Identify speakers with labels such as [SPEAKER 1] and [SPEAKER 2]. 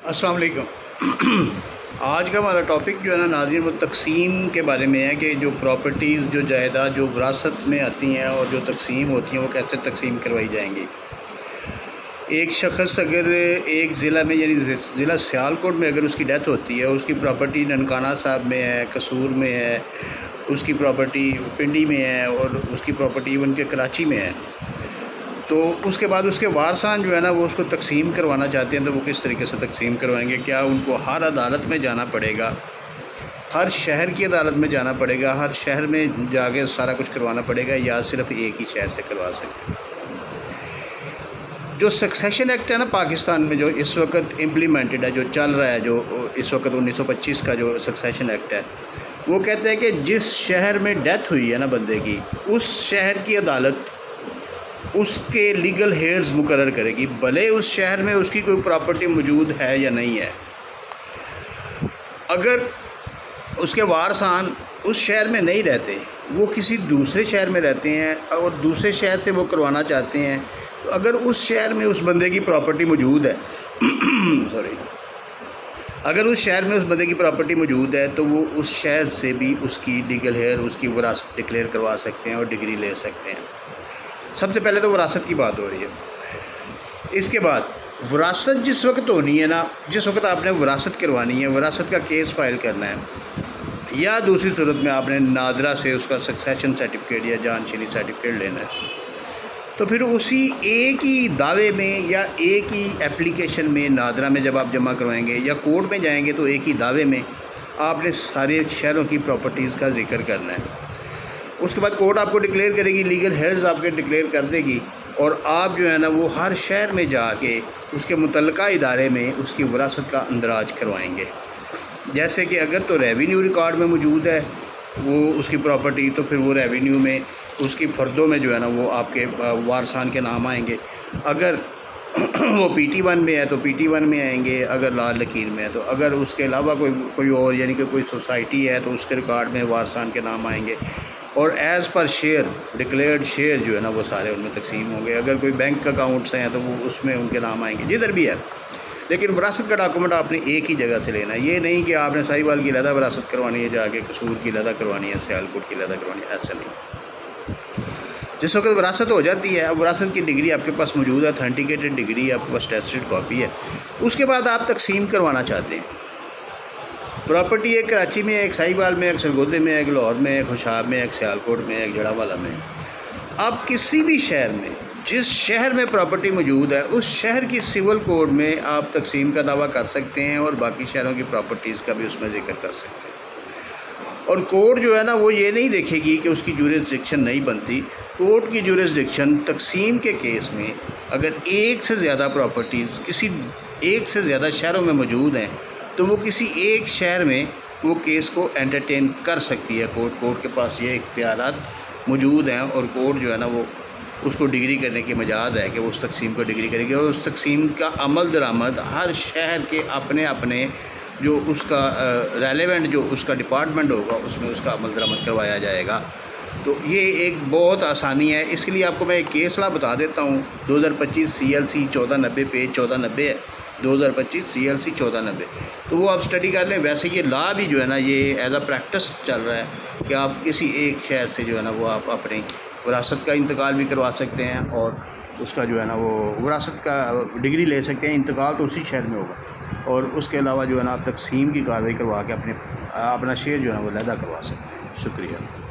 [SPEAKER 1] अस्सलाम वालेकुम। आज का हमारा टॉपिक जो है ना नाज़रीन वो तकसीम के बारे में है कि जो प्रॉपर्टीज़ जो जायदाद जो विरासत में आती हैं और जो तकसीम होती हैं वो कैसे तकसीम करवाई जाएंगी। एक शख्स अगर एक ज़िला में यानी ज़िला सियालकोट में अगर उसकी डेथ होती है, उसकी प्रॉपर्टी ननकाना साहब में है, कसूर में है, उसकी प्रॉपर्टी पिंडी में है और उसकी प्रॉपर्टी इवन के कराची में है, तो उसके बाद उसके वारसान जो है ना वो उसको तकसीम करवाना चाहते हैं। तो वो किस तरीके से तकसीम करवाएंगे? क्या उनको हर अदालत में जाना पड़ेगा, हर शहर की अदालत में जाना पड़ेगा, हर शहर में जाके सारा कुछ करवाना पड़ेगा, या सिर्फ एक ही शहर से करवा सकते हैं? जो सक्सेशन एक्ट है ना पाकिस्तान में, जो इस वक्त इम्प्लीमेंटेड है, जो चल रहा है, जो इस वक्त 1925 का जो सक्सेशन एक्ट है, वो कहते हैं कि जिस शहर में डेथ हुई है ना बंदे की, उस शहर की अदालत उसके लीगल हेड्स मुकर्रर करेगी, भले उस शहर में उसकी कोई प्रॉपर्टी मौजूद है या नहीं है। अगर उसके वारसान उस शहर में नहीं रहते, वो किसी दूसरे शहर में रहते हैं और दूसरे शहर से वो करवाना चाहते हैं, तो अगर उस शहर में उस बंदे की प्रॉपर्टी मौजूद है अगर उस शहर में उस बंदे की प्रॉपर्टी मौजूद है तो वो उस शहर से भी उसकी लीगल हेयर, उसकी विरासत डिक्लेयर करवा सकते हैं और डिग्री ले सकते हैं। सबसे पहले तो विरासत की बात हो रही है। इसके बाद विरासत जिस वक्त होनी है ना, जिस वक्त आपने विरासत करवानी है, विरासत का केस फाइल करना है, या दूसरी सूरत में आपने नादरा से उसका सक्सेशन सर्टिफिकेट या जानशीनी सर्टिफिकेट लेना है, तो फिर उसी एक ही दावे में या एक ही एप्लीकेशन में नादरा में जब आप जमा करवाएंगे या कोर्ट में जाएंगे तो एक ही दावे में आपने सारे शहरों की प्रॉपर्टीज़ का जिक्र करना है। उसके बाद कोर्ट आपको डिक्लेयर करेगी, लीगल हेड्स आपके डिक्लेयर कर देगी, और आप जो है ना वो हर शहर में जाके उसके मुतल्लिका इदारे में उसकी विरासत का अंदराज करवाएंगे। जैसे कि अगर तो रेवेन्यू रिकॉर्ड में मौजूद है वो उसकी प्रॉपर्टी, तो फिर वो रेवेन्यू में उसकी फ़र्दों में जो है ना वो आपके वारसान के नाम आएंगे। अगर वो PT1 में है तो PT1 में आएंगे, अगर लाल लकीर में है तो, अगर उसके अलावा कोई और यानी कि कोई सोसाइटी है तो उसके रिकॉर्ड में वारसान के नाम आएंगे, और as per share declared share जो है ना वो सारे उनमें तकसीम होंगे। अगर कोई बैंक अकाउंट्स हैं तो वो उसमें उनके नाम आएंगे, जिधर भी है। लेकिन विरासत का डॉक्यूमेंट आपने एक ही जगह से लेना है। ये नहीं कि आपने साहिवाल की लहदा विरासत करवानी है, जाके कसूर की लहदा करवानी है, सियालकोट की लहदा करवानी है, ऐसा नहीं। जिस वक्त विरासत हो जाती है, अब विरासत की डिग्री आपके पास मौजूद है, अथेंटिकेटेड डिग्री आपके पास, टेस्टेड कॉपी है, उसके बाद आप तकसीम करवाना चाहते हैं। प्रॉपर्टी एक कराची में, एक साहिवाल में, एक सरगोदे में, एक लाहौर में, एक खुशाब में, एक सियालकोट में, एक जड़ावाला में। आप किसी भी शहर में, जिस शहर में प्रॉपर्टी मौजूद है, उस शहर की सिविल कोड में आप तकसीम का दावा कर सकते हैं और बाकी शहरों की प्रॉपर्टीज़ का भी उसमें जिक्र कर सकते हैं। और कोर्ट जो है ना वो ये नहीं देखेगी कि उसकी जुरिसडिक्शन नहीं बनती। कोर्ट की जुरिसडिक्शन तकसीम के केस में अगर एक से ज़्यादा प्रॉपर्टीज़ किसी एक से ज़्यादा शहरों में मौजूद हैं तो वो किसी एक शहर में वो केस को एंटरटेन कर सकती है। कोर्ट के पास ये इख्तियारात मौजूद हैं और कोर्ट जो है ना वो उसको डिग्री करने की मजाद है कि वो उस तकसीम को डिग्री करेगी, और उस तकसीम का अमल दरामद हर शहर के अपने अपने जो उसका रेलेवेंट जो उसका डिपार्टमेंट होगा उसमें उसका अमल दरामद करवाया जाएगा। तो ये एक बहुत आसानी है। इसके लिए आपको मैं एक केस ला बता देता हूँ। 2025 CLC 1490 पेज 1490 है, 2025 CLC 1490, तो वो आप स्टडी कर लें। वैसे ये ला भी जो है ना ये एज अ प्रैक्टिस चल रहा है कि आप किसी एक शहर से जो है ना वो आप अपनी विरासत का इंतकाल भी करवा सकते हैं और उसका जो है ना वो विरासत का डिग्री ले सकते हैं। इंतकाल तो उसी शहर में होगा, और उसके अलावा जो है ना आप तकसीम की कार्रवाई करवा के अपना शेयर जो है ना वो लहदा करवा सकते हैं। शुक्रिया।